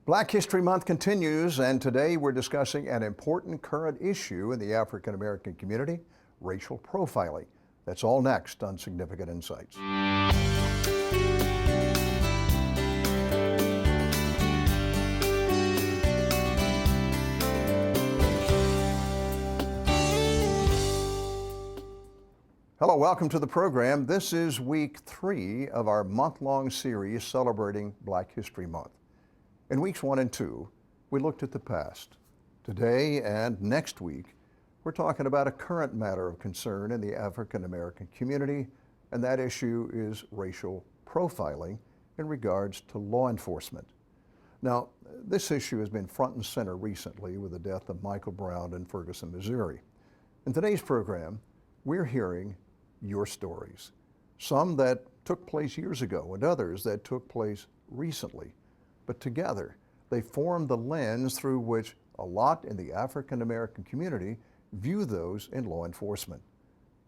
Black History Month continues, and today we're discussing an important current issue in the African American community, racial profiling. That's all next on Significant Insights. Hello, welcome to the program. This is week 3 of our month-long series celebrating Black History Month. In weeks 1 and 2, we looked at the past. Today and next week, we're talking about a current matter of concern in the African American community, and that issue is racial profiling in regards to law enforcement. Now, this issue has been front and center recently with the death of Michael Brown in Ferguson, Missouri. In today's program, we're hearing your stories, some that took place years ago and others that took place recently. But together, they form the lens through which a lot in the African American community view those in law enforcement.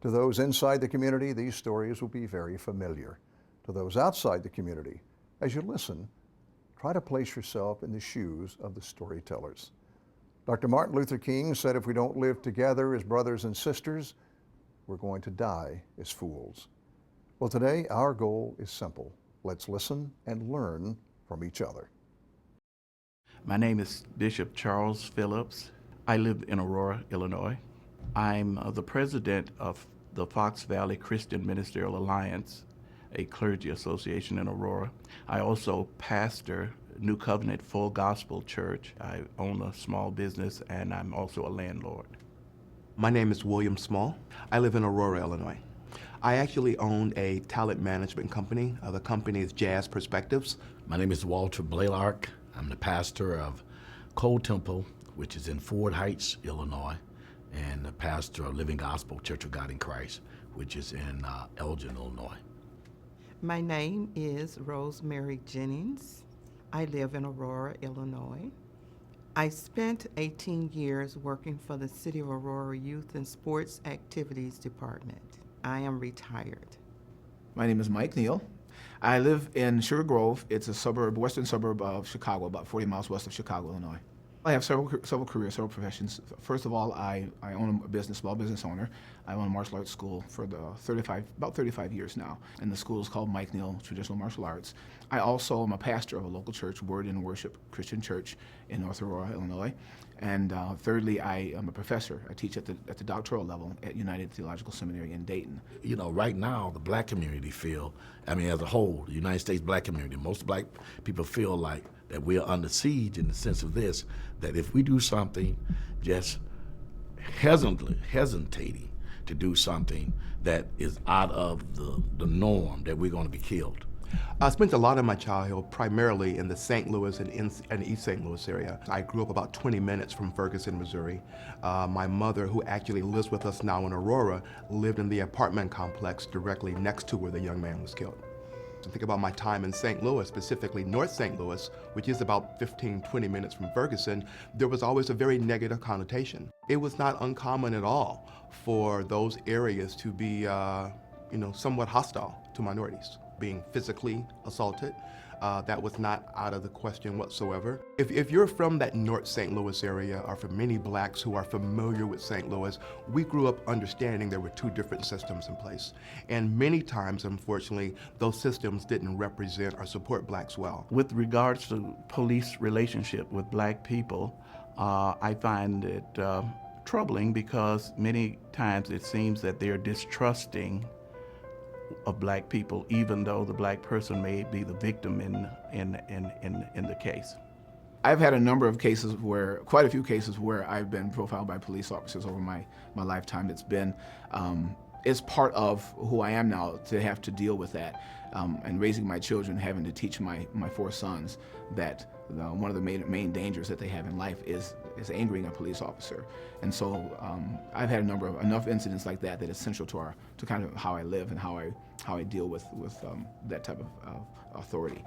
To those inside the community, these stories will be very familiar. To those outside the community, as you listen, try to place yourself in the shoes of the storytellers. Dr. Martin Luther King said, if we don't live together as brothers and sisters, we're going to die as fools. Well, today, our goal is simple. Let's listen and learn from each other. My name is Bishop Charles Phillips. I live in Aurora, Illinois. I'm the president of the Fox Valley Christian Ministerial Alliance, a clergy association in Aurora. I also pastor New Covenant Full Gospel Church. I own a small business and I'm also a landlord. My name is William Small. I live in Aurora, Illinois. I actually own a talent management company. The company is Jazz Perspectives. My name is Walter Blaylark. I'm the pastor of Cold Temple, which is in Ford Heights, Illinois, and the pastor of Living Gospel Church of God in Christ, which is in Elgin, Illinois. My name is Rosemary Jennings. I live in Aurora, Illinois. I spent 18 years working for the City of Aurora Youth and Sports Activities Department. I am retired. My name is Mike Neal. I live in Sugar Grove. It's a suburb, western suburb of Chicago, about 40 miles west of Chicago, Illinois. I have several careers, several professions. First of all, I own a business, small business owner. I own a martial arts school for about 35 years now, and the school is called Mike Neal Traditional Martial Arts. I also am a pastor of a local church, Word and Worship Christian Church in North Aurora, Illinois. And thirdly, I am a professor. I teach at the doctoral level at United Theological Seminary in Dayton. You know, right now, the black community as a whole, the United States black community, most black people feel like that we are under siege in the sense of this, that if we do something just hesitating to do something that is out of the norm, that we're going to be killed. I spent a lot of my childhood primarily in the St. Louis and East St. Louis area. I grew up about 20 minutes from Ferguson, Missouri. My mother, who actually lives with us now in Aurora, lived in the apartment complex directly next to where the young man was killed. To think about my time in St. Louis, specifically North St. Louis, which is about 15, 20 minutes from Ferguson, there was always a very negative connotation. It was not uncommon at all for those areas to be, somewhat hostile to minorities. Being physically assaulted, that was not out of the question whatsoever. If you're from that North St. Louis area, or for many blacks who are familiar with St. Louis, we grew up understanding there were two different systems in place. And many times, unfortunately, those systems didn't represent or support blacks well. With regards to police relationship with black people, I find it troubling because many times it seems that they're distrusting of black people, even though the black person may be the victim in the case. I've had quite a few cases where I've been profiled by police officers over my lifetime. It's part of who I am now to have to deal with that. And raising my children, having to teach my 4 sons that one of the main dangers that they have in life is angering a police officer. And so I've had enough incidents like that it's central to kind of how I live and how I deal with that type of authority.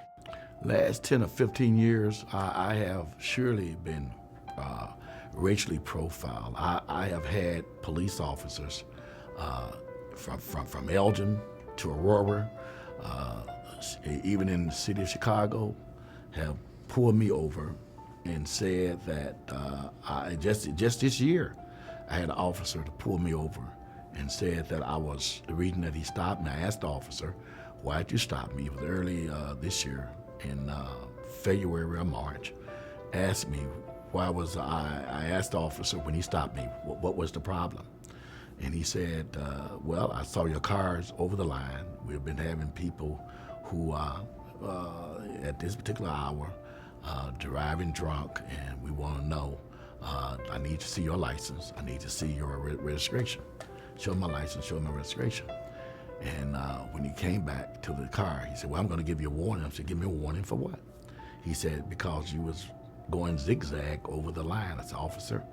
Last 10 or 15 years, I have surely been racially profiled. I have had police officers from Elgin to Aurora, even in the city of Chicago, have pulled me over and said that I just this year, I had an officer to pull me over and said that the reason that he stopped me, I asked the officer, why'd you stop me? It was early this year in February or March. Asked me I asked the officer when he stopped me, what was the problem? And he said, well, I saw your cars over the line. We've been having people who at this particular hour driving drunk, and we want to know, I need to see your license. I need to see your registration. Show my license, show my registration. And when he came back to the car, he said, well, I'm going to give you a warning. I said, give me a warning for what? He said, because you was going zigzag over the line. I said, officer,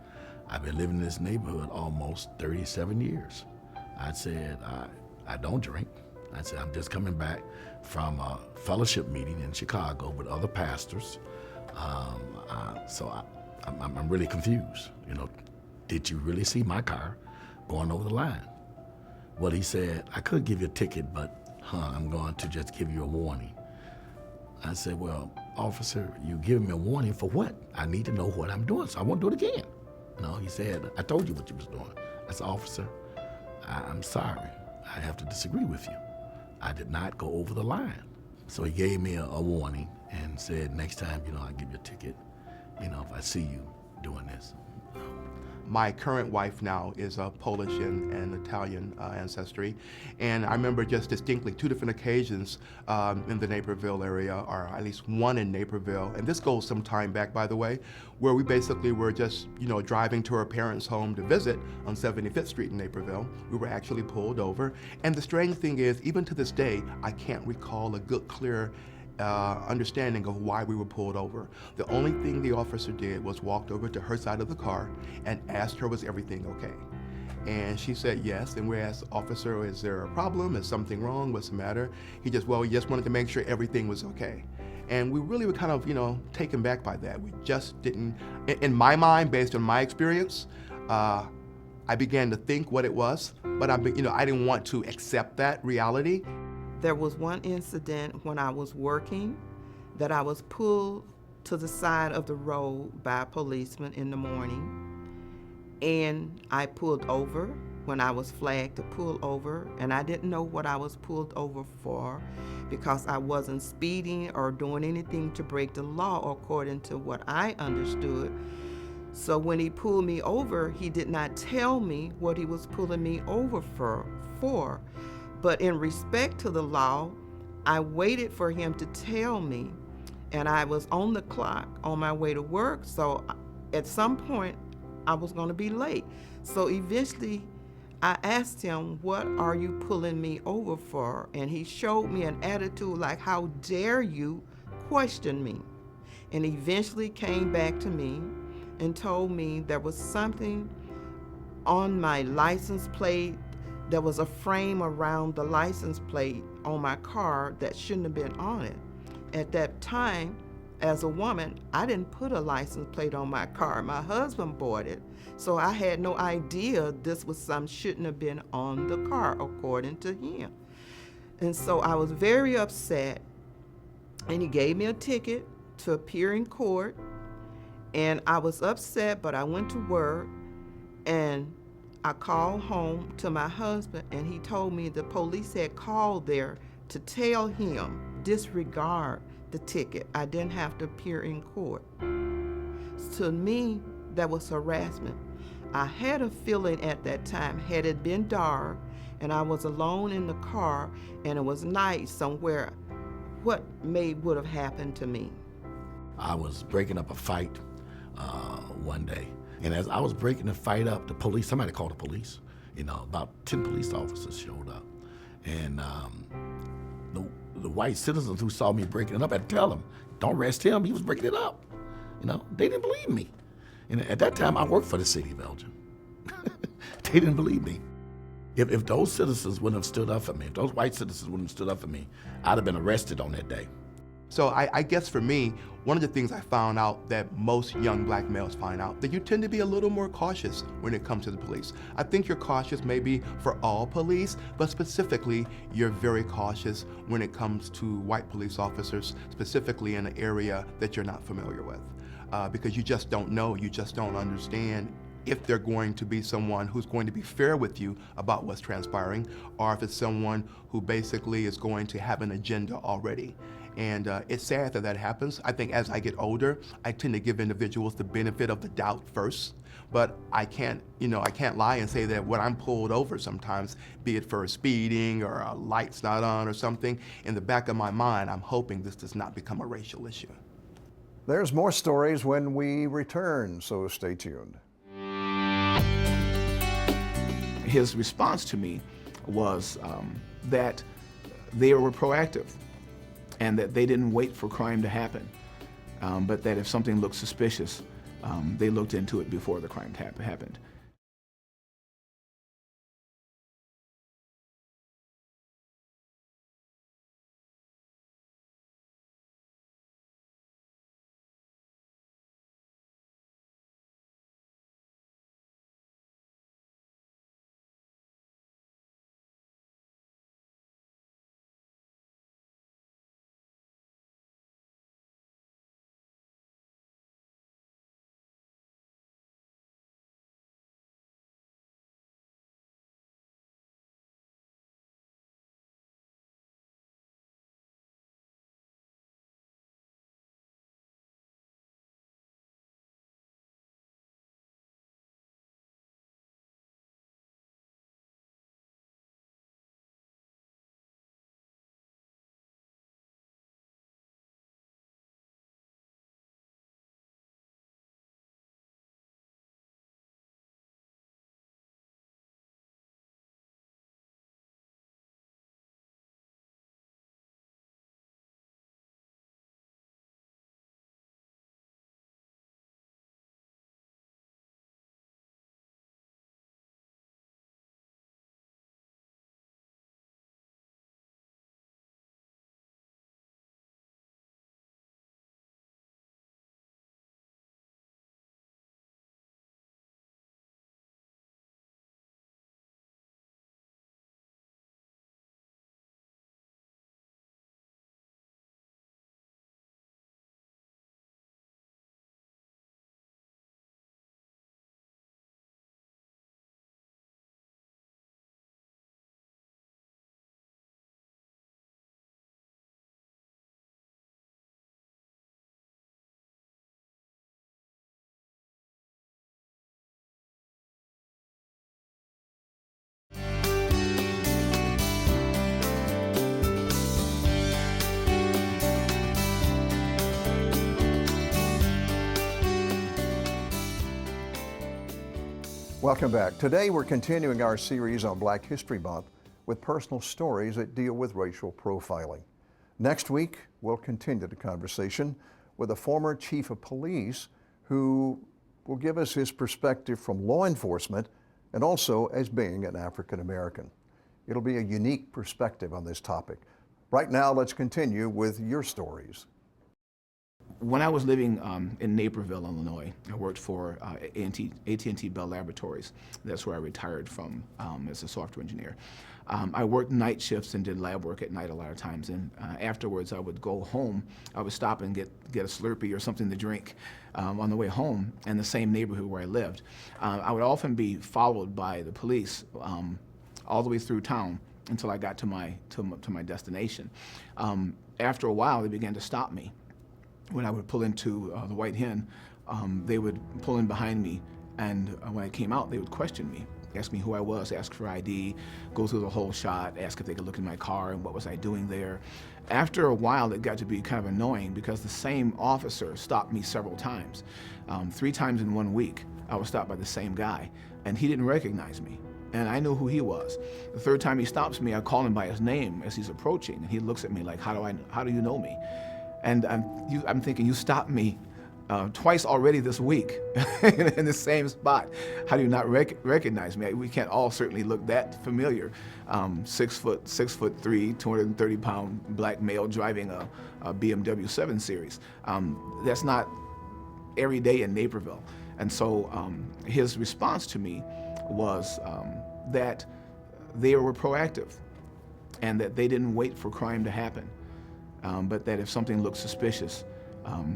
I've been living in this neighborhood almost 37 years. I said, I don't drink. I said, I'm just coming back from a fellowship meeting in Chicago with other pastors. So I'm really confused. You know, did you really see my car going over the line? Well, he said, I could give you a ticket, but I'm going to just give you a warning. I said, well, officer, you giving me a warning for what? I need to know what I'm doing, so I won't do it again. No, he said, I told you what you was doing. I said, officer, I'm sorry. I have to disagree with you. I did not go over the line. So he gave me a warning and said, next time, I'll give you a ticket, if I see you doing this. My current wife now is a Polish and Italian ancestry, and I remember just distinctly 2 different occasions in the Naperville area, or at least one in Naperville, and this goes some time back, by the way, where we basically were just, driving to our parents' home to visit on 75th Street in Naperville. We were actually pulled over, and the strange thing is, even to this day, I can't recall a good, clear understanding of why we were pulled over. The only thing the officer did was walked over to her side of the car and asked her, was everything okay? And she said yes, and we asked, officer, is there a problem? Is something wrong? What's the matter? He just wanted to make sure everything was okay. And we really were kind of, taken back by that. We just didn't, in my mind, based on my experience, I began to think what it was, but I didn't want to accept that reality. There was one incident when I was working that I was pulled to the side of the road by a policeman in the morning, and I pulled over when I was flagged to pull over, and I didn't know what I was pulled over for because I wasn't speeding or doing anything to break the law according to what I understood. So when he pulled me over, he did not tell me what he was pulling me over for. But in respect to the law, I waited for him to tell me, and I was on the clock on my way to work, so at some point I was going to be late. So eventually I asked him, what are you pulling me over for? And he showed me an attitude like, how dare you question me? And eventually came back to me and told me there was something on my license plate. There was a frame around the license plate on my car that shouldn't have been on it. At that time, as a woman, I didn't put a license plate on my car. My husband bought it, so I had no idea this was something shouldn't have been on the car, according to him. And so I was very upset, and he gave me a ticket to appear in court, and I was upset, but I went to work, and I called home to my husband, and he told me the police had called there to tell him disregard the ticket. I didn't have to appear in court. To me, that was harassment. I had a feeling at that time, had it been dark and I was alone in the car and it was night somewhere, what would have happened to me? I was breaking up a fight one day. And as I was breaking the fight up, somebody called the police. About 10 police officers showed up. And the white citizens who saw me breaking it up had to tell them, don't arrest him, he was breaking it up. They didn't believe me. And at that time, I worked for the city of Elgin. They didn't believe me. If those citizens wouldn't have stood up for me, if those white citizens wouldn't have stood up for me, I'd have been arrested on that day. So I guess for me, one of the things I found out that most young black males find out, that you tend to be a little more cautious when it comes to the police. I think you're cautious maybe for all police, but specifically you're very cautious when it comes to white police officers, specifically in an area that you're not familiar with. Because you just don't know, you just don't understand if they're going to be someone who's going to be fair with you about what's transpiring, or if it's someone who basically is going to have an agenda already. And it's sad that that happens. I think as I get older, I tend to give individuals the benefit of the doubt first. But I can't lie and say that when I'm pulled over sometimes, be it for speeding or a light's not on or something, in the back of my mind, I'm hoping this does not become a racial issue. There's more stories when we return, so stay tuned. His response to me was that they were proactive and that they didn't wait for crime to happen, but that if something looked suspicious, they looked into it before the crime happened. Welcome back. Today we're continuing our series on Black History Month with personal stories that deal with racial profiling. Next week, we'll continue the conversation with a former chief of police who will give us his perspective from law enforcement and also as being an African American. It'll be a unique perspective on this topic. Right now, let's continue with your stories. When I was living in Naperville, Illinois, I worked for AT&T Bell Laboratories. That's where I retired from as a software engineer. I worked night shifts and did lab work at night a lot of times, and afterwards I would go home. I would stop and get a Slurpee or something to drink on the way home in the same neighborhood where I lived. I would often be followed by the police all the way through town until I got to my destination. After a while, they began to stop me. When I would pull into the White Hen, they would pull in behind me, and when I came out, they would question me, ask me who I was, ask for ID, go through the whole shot, ask if they could look in my car and what was I doing there. After a while, it got to be kind of annoying because the same officer stopped me several times. 3 times in 1 week, I was stopped by the same guy, and he didn't recognize me. And I knew who he was. The 3rd time he stops me, I call him by his name as he's approaching, and he looks at me like, how do you know me? And I'm thinking, you stopped me twice already this week in the same spot. How do you not recognize me? We can't all certainly look that familiar. 6'3", 230-pound black male driving a BMW 7 Series. That's not every day in Naperville. And so his response to me was that they were proactive and that they didn't wait for crime to happen, but that if something looked suspicious,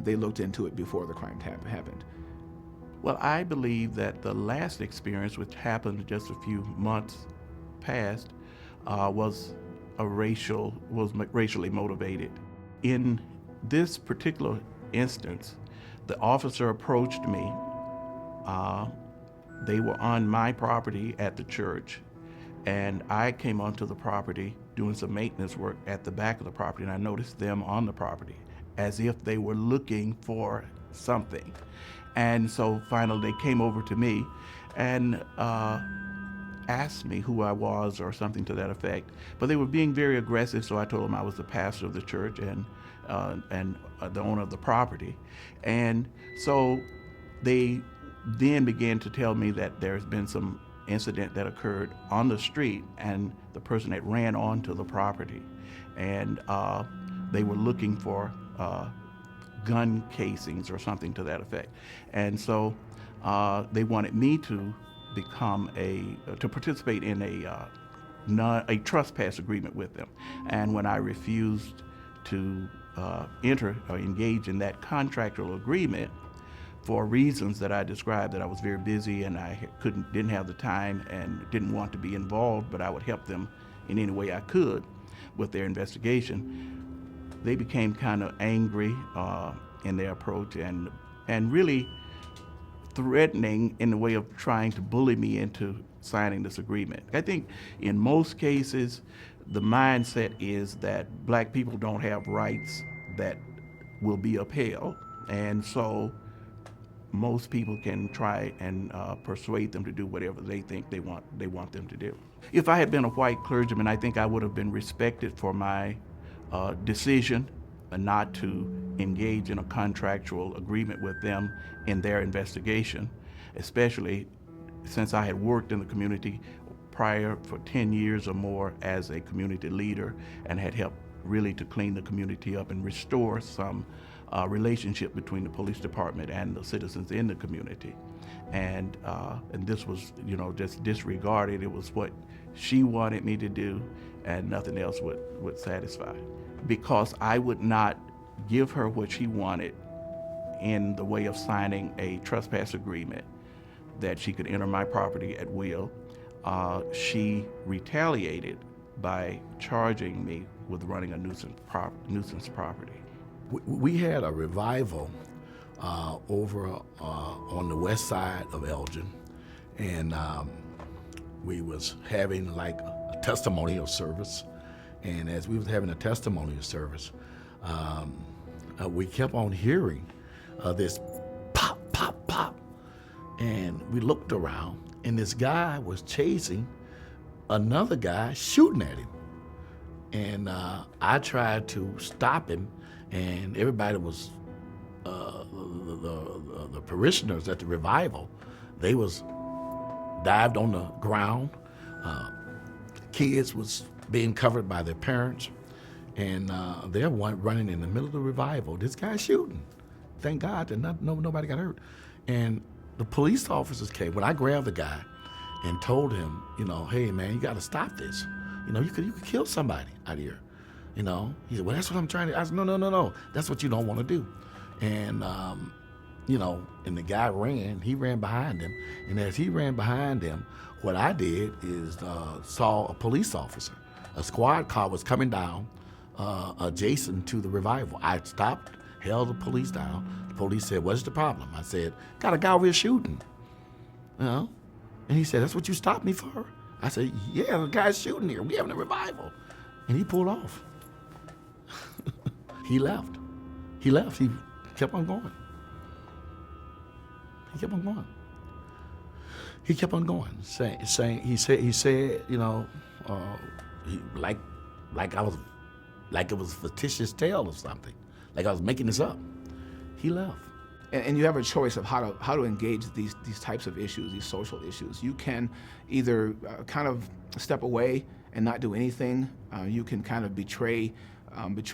they looked into it before the crime happened. Well, I believe that the last experience, which happened just a few months past, was racially motivated. In this particular instance, the officer approached me. They were on my property at the church, and I came onto the property doing some maintenance work at the back of the property, and I noticed them on the property as if they were looking for something. And so finally they came over to me and asked me who I was or something to that effect. But they were being very aggressive, so I told them I was the pastor of the church and the owner of the property. And so they then began to tell me that there's been some incident that occurred on the street and the person that ran onto the property. And they were looking for gun casings or something to that effect. And so they wanted me to participate in a trespass agreement with them. And when I refused to enter or engage in that contractual agreement for reasons that I described, that I was very busy and I didn't have the time and didn't want to be involved, but I would help them in any way I could with their investigation, they became kind of angry in their approach and really threatening in the way of trying to bully me into signing this agreement. I think in most cases, the mindset is that black people don't have rights that will be upheld, and so most people can try and persuade them to do whatever they think they want them to do. If I had been a white clergyman, I think I would have been respected for my decision not to engage in a contractual agreement with them in their investigation, especially since I had worked in the community prior for 10 years or more as a community leader and had helped really to clean the community up and restore some relationship between the police department and the citizens in the community. And this was, just disregarded. It was what she wanted me to do and nothing else would satisfy. Because I would not give her what she wanted in the way of signing a trespass agreement that she could enter my property at will, she retaliated by charging me with running a nuisance property. We had a revival over on the west side of Elgin, and we was having like a testimonial service. And as we was having a testimonial service, we kept on hearing this pop, pop, pop. And we looked around, and this guy was chasing another guy, shooting at him. And I tried to stop him, and everybody was, the parishioners at the revival, they was dived on the ground. Kids was being covered by their parents, and they're running in the middle of the revival. This guy's shooting. Thank God that nobody got hurt. And the police officers came. When I grabbed the guy and told him, hey man, you got to stop this. You could kill somebody out here. He said, well, that's what I'm trying to. I said, no, that's what you don't want to do. And and the guy ran. He ran behind him, and as he ran behind him, what I did is saw a police officer. A squad car was coming down adjacent to the revival. I stopped, held the police down. The police said, what's the problem? I said, got a guy over here shooting. And he said, that's what you stopped me for? I said, yeah, the guy's shooting here. We having a revival. And he pulled off. He left. He kept on going. He kept on going. He said, like it was a fictitious tale or something, like I was making this up. He left. And you have a choice of how to engage these types of issues, these social issues. You can either kind of step away and not do anything. You can kind of betray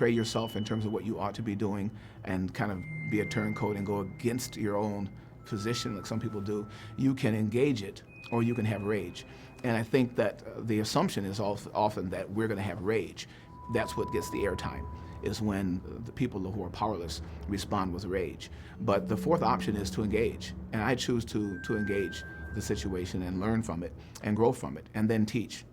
yourself in terms of what you ought to be doing, and kind of be a turncoat and go against your own position, like some people do. You can engage it, or you can have rage. And I think that the assumption is often that we're going to have rage. That's what gets the airtime, is when the people who are powerless respond with rage. But the fourth option is to engage, and I choose to engage the situation and learn from it and grow from it, and then teach.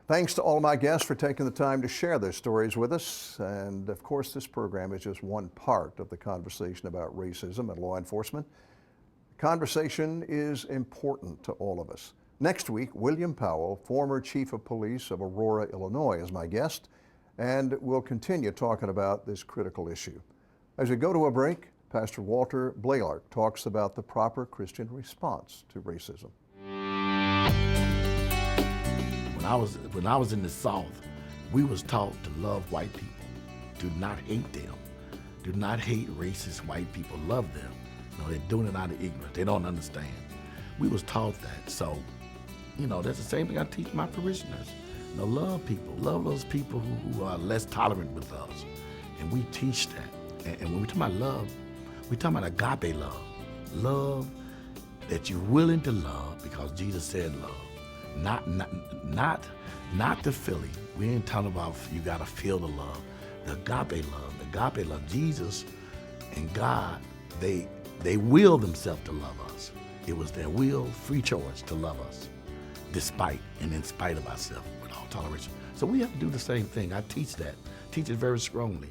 Thanks to all my guests for taking the time to share their stories with us. And of course, this program is just one part of the conversation about racism and law enforcement. Conversation is important to all of us. Next week, William Powell, former Chief of Police of Aurora, Illinois, is my guest, and we'll continue talking about this critical issue. As we go to a break, Pastor Walter Blaylock talks about the proper Christian response to racism. When I was in the South, we was taught to love white people. Do not hate them. Do not hate racist white people. Love them. No, they're doing it out of ignorance. They don't understand. We was taught that. So, that's the same thing I teach my parishioners. Love people. Love those people who are less tolerant with us. And we teach that. And when we talk about love, we talk about agape love. Love that you're willing to love because Jesus said love. Not the feeling. We ain't talking about you gotta feel the love. The agape love. The agape love. Jesus and God, they will themselves to love us. It was their will, free choice to love us, despite and in spite of ourselves, with all toleration. So we have to do the same thing. I teach that. Teach it very strongly.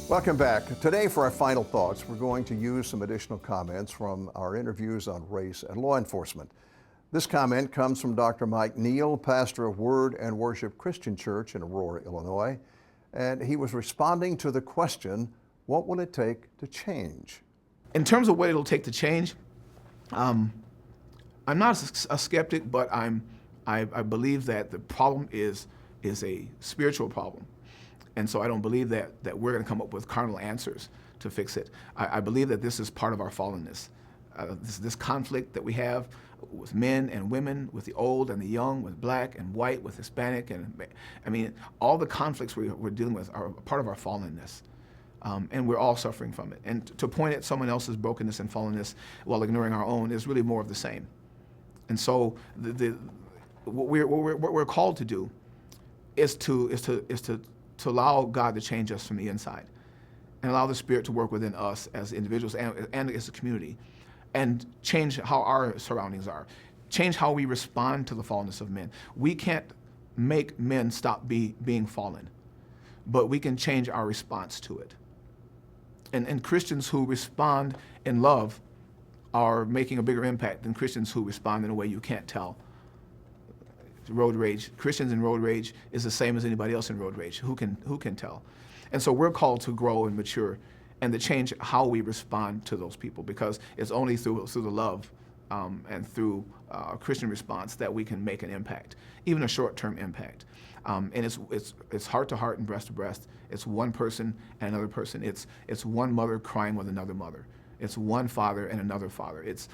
Welcome back. Today, for our final thoughts, we're going to use some additional comments from our interviews on race and law enforcement. This comment comes from Dr. Mike Neal, pastor of Word and Worship Christian Church in Aurora, Illinois, and he was responding to the question, what will it take to change? In terms of what it'll take to change, I'm not a skeptic, but I believe that the problem is a spiritual problem. And so I don't believe that we're going to come up with carnal answers to fix it. I believe that this is part of our fallenness. This conflict that we have with men and women, with the old and the young, with black and white, with Hispanic, and all the conflicts we're dealing with are part of our fallenness. And we're all suffering from it. And to point at someone else's brokenness and fallenness while ignoring our own is really more of the same. And so what we're called to do is to allow God to change us from the inside and allow the Spirit to work within us as individuals and as a community and change how our surroundings are, change how we respond to the fallenness of men. We can't make men stop being fallen, but we can change our response to it. And Christians who respond in love are making a bigger impact than Christians who respond in a way you can't tell. Road rage, Christians in road rage is the same as anybody else in road rage. Who can tell? And so we're called to grow and mature and to change how we respond to those people, because it's only through the love and through a Christian response that we can make an impact, even a short-term impact. And it's heart to heart and breast to breast. It's one person and another person. It's one mother crying with another mother. It's one father and another father. It's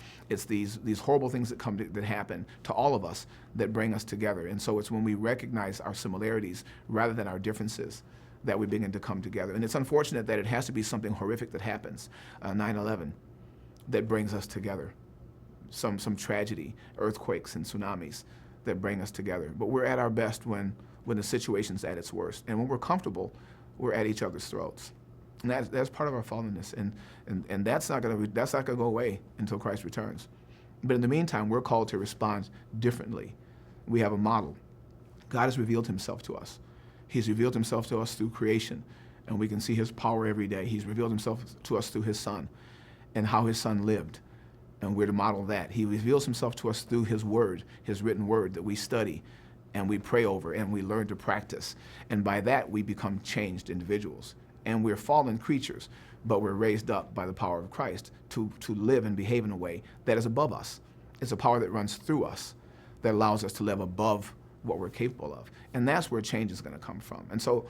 these horrible things that happen to all of us that bring us together. And so it's when we recognize our similarities rather than our differences that we begin to come together. And it's unfortunate that it has to be something horrific that happens, 9/11, that brings us together. Some tragedy, earthquakes and tsunamis that bring us together. But we're at our best when the situation's at its worst. And when we're comfortable, we're at each other's throats. And that's part of our fallenness. And that's not gonna go away until Christ returns. But in the meantime, we're called to respond differently. We have a model. God has revealed himself to us. He's revealed himself to us through creation, and we can see his power every day. He's revealed himself to us through his son and how his son lived. And we're to model that. He reveals himself to us through his word, his written word that we study and we pray over and we learn to practice. And by that, we become changed individuals. And we're fallen creatures, but we're raised up by the power of Christ to live and behave in a way that is above us. It's a power that runs through us that allows us to live above what we're capable of. And that's where change is going to come from. And so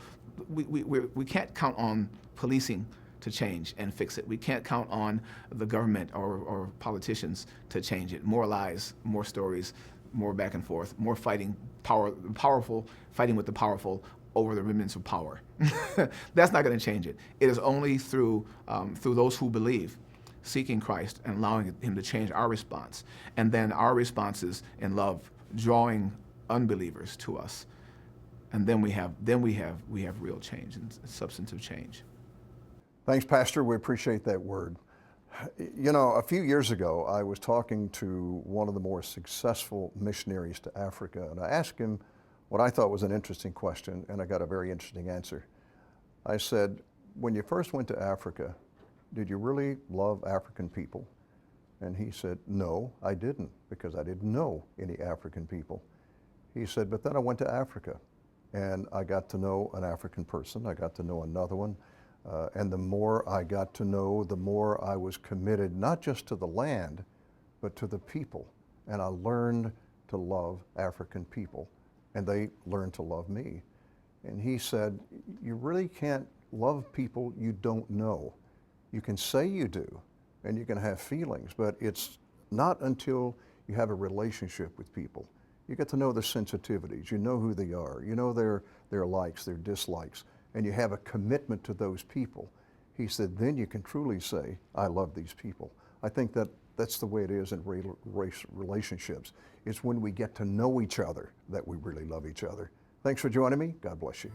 we can't count on policing to change and fix it. We can't count on the government or politicians to change it. More lies, more stories, more back and forth, more fighting, powerful fighting with the powerful over the remnants of power. That's not going to change it. It is only through those who believe, seeking Christ and allowing him to change our response, and then our responses in love, drawing unbelievers to us, and then we have real change and substantive change. Thanks, Pastor. We appreciate that word. You know, a few years ago, I was talking to one of the more successful missionaries to Africa, and I asked him what I thought was an interesting question, and I got a very interesting answer. I said, when you first went to Africa, did you really love African people? And he said, no, I didn't, because I didn't know any African people. He said, but then I went to Africa, and I got to know an African person. I got to know another one. And the more I got to know, the more I was committed, not just to the land, but to the people. And I learned to love African people, and they learned to love me. And he said, you really can't love people you don't know. You can say you do, and you can have feelings, but it's not until you have a relationship with people. You get to know their sensitivities, you know who they are, you know their likes, their dislikes, and you have a commitment to those people. He said, then you can truly say, I love these people. I think that's the way it is in relationships. It's when we get to know each other that we really love each other. Thanks for joining me. God bless you.